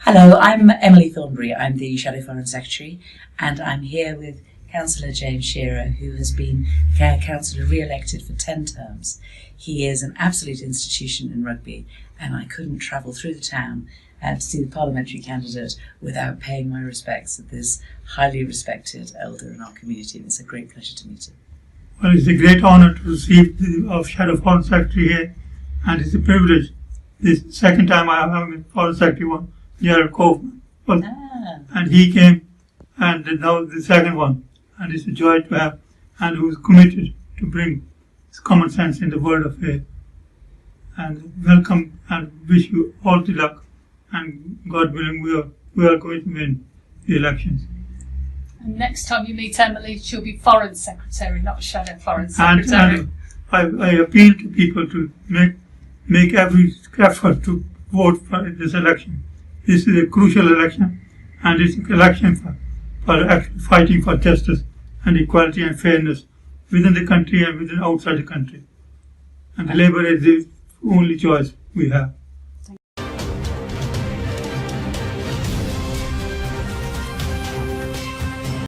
Hello, I'm Emily Thornbury. I'm the Shadow Foreign Secretary, and I'm here with Councillor James Shiera, who has been Councillor re-elected for 10 terms. He is an absolute institution in rugby, and I couldn't travel through the town to see the parliamentary candidate without paying my respects to this highly respected elder in our community. And it's a great pleasure to meet him. Well, it's a great honour to receive the Shadow Foreign Secretary here, and it's a privilege. This second time I have a Foreign Secretary one, Jnr. Well, and he came, and now the second one, and it's a joy to have, and who's committed to bring common sense in the world of faith. And welcome, and wish you all the luck, and God willing, we are going to win the elections. And next time you meet Emily, she'll be Foreign Secretary, not Shadow Foreign Secretary. And I appeal to people to make every effort to vote for this election. This is a crucial election, and it's an election for actually fighting for justice and equality and fairness within the country and outside the country. And Labour is the only choice we have.